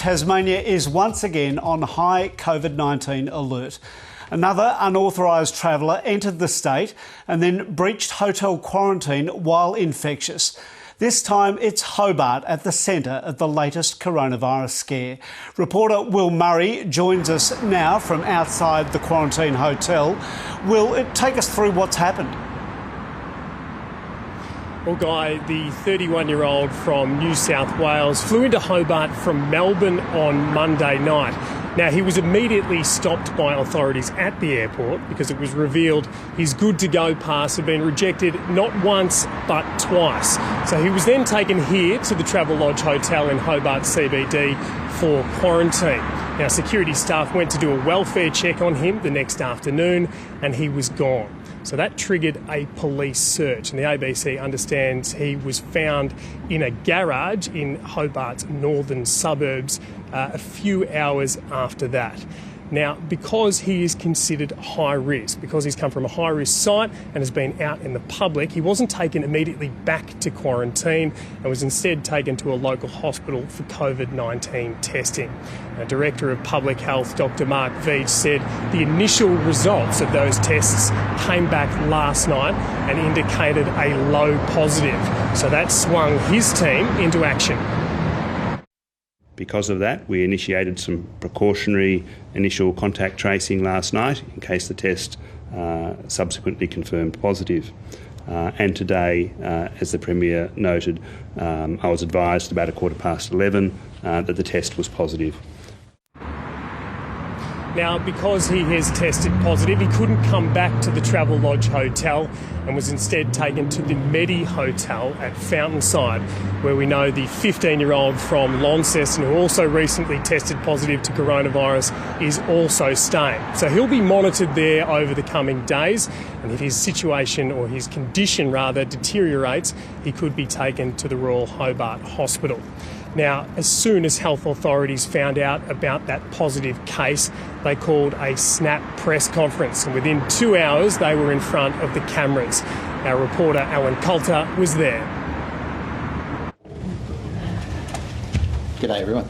Tasmania is once again on high Covid-19 alert. Another unauthorised traveller entered the state and then breached hotel quarantine while infectious. This time it's Hobart at the centre of the latest coronavirus scare. Reporter Will Murray joins us now from outside the quarantine hotel. Will, take us through what's happened. Well, Guy, the 31-year-old from New South Wales flew into Hobart from Melbourne on Monday night. Now, he was immediately stopped by authorities at the airport because it was revealed his good-to-go pass had been rejected not once but twice. So he was then taken here to the Travelodge Hotel in Hobart CBD for quarantine. Now, security staff went to do a welfare check on him the next afternoon and he was gone. So that triggered a police search, and the ABC understands he was found in a garage in Hobart's northern suburbs a few hours after that. Now, because he is considered high risk, because he's come from a high-risk site and has been out in the public, he wasn't taken immediately back to quarantine and was instead taken to a local hospital for Covid-19 testing. Now, Director of Public Health, Dr. Mark Veach, said the initial results of those tests came back last night and indicated a low positive. So that swung his team into action. Because of that, we initiated some precautionary initial contact tracing last night in case the test subsequently confirmed positive. And today, as the Premier noted, I was advised about 11:15 that the test was positive. Now, because he has tested positive, he couldn't come back to the Travelodge Hotel and was instead taken to the Medi Hotel at Fountainside, where we know the 15-year-old from Launceston, who also recently tested positive to coronavirus, is also staying. So he'll be monitored there over the coming days, and if his situation, or his condition rather, deteriorates, he could be taken to the Royal Hobart Hospital. Now, as soon as health authorities found out about that positive case, they called a snap press conference, and within 2 hours they were in front of the cameras. Our reporter Alan Coulter was there. G'day everyone.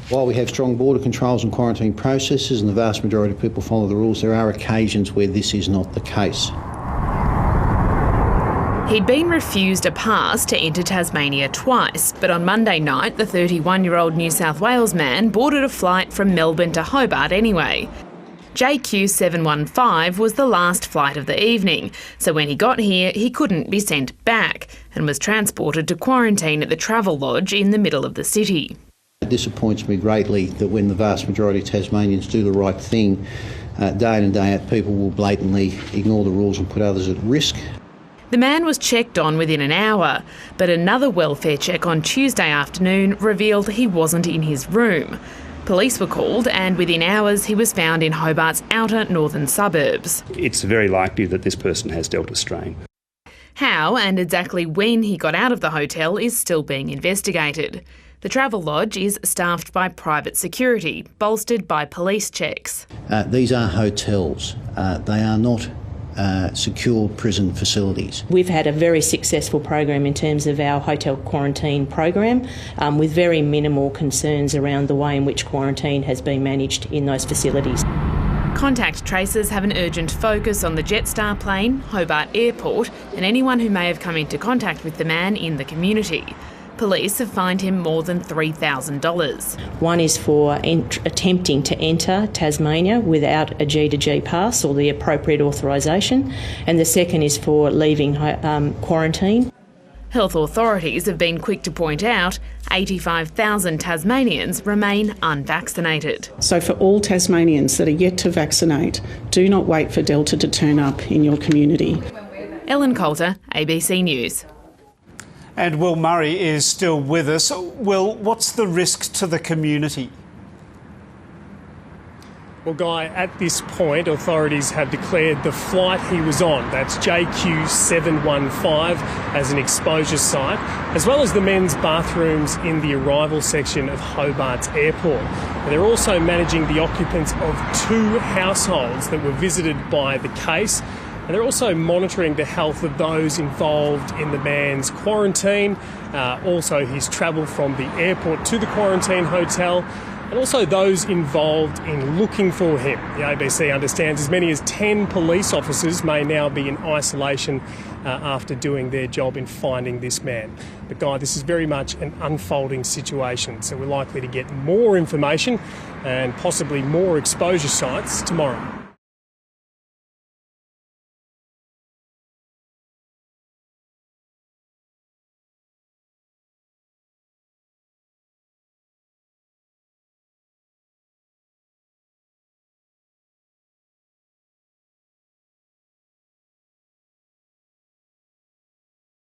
While we have strong border controls and quarantine processes and the vast majority of people follow the rules, there are occasions where this is not the case. He'd been refused a pass to enter Tasmania twice, but on Monday night, the 31-year-old New South Wales man boarded a flight from Melbourne to Hobart anyway. JQ715 was the last flight of the evening, so when he got here, he couldn't be sent back and was transported to quarantine at the Travelodge in the middle of the city. It disappoints me greatly that when the vast majority of Tasmanians do the right thing, day in and day out, people will blatantly ignore the rules and put others at risk. The man was checked on within an hour, but another welfare check on Tuesday afternoon revealed he wasn't in his room. Police were called and within hours he was found in Hobart's outer northern suburbs. It's very likely that this person has Delta strain. How and exactly when he got out of the hotel is still being investigated. The Travelodge is staffed by private security, bolstered by police checks. These are hotels. They are not secure prison facilities. We've had a very successful program in terms of our hotel quarantine program, with very minimal concerns around the way in which quarantine has been managed in those facilities. Contact tracers have an urgent focus on the Jetstar plane, Hobart Airport, and anyone who may have come into contact with the man in the community. Police have fined him more than $3,000. One is for attempting to enter Tasmania without a G2G pass or the appropriate authorisation, and the second is for leaving quarantine. Health authorities have been quick to point out 85,000 Tasmanians remain unvaccinated. So for all Tasmanians that are yet to vaccinate, do not wait for Delta to turn up in your community. Ellen Coulter, ABC News. And Will Murray is still with us. Will, what's the risk to the community? Well, Guy, at this point, authorities have declared the flight he was on, that's JQ715, as an exposure site, as well as the men's bathrooms in the arrival section of Hobart's airport. They're also managing the occupants of 2 households that were visited by the case. And they're also monitoring the health of those involved in the man's quarantine, also his travel from the airport to the quarantine hotel, and also those involved in looking for him. The ABC understands as many as 10 police officers may now be in isolation after doing their job in finding this man. But Guy, this is very much an unfolding situation, so we're likely to get more information and possibly more exposure sites tomorrow.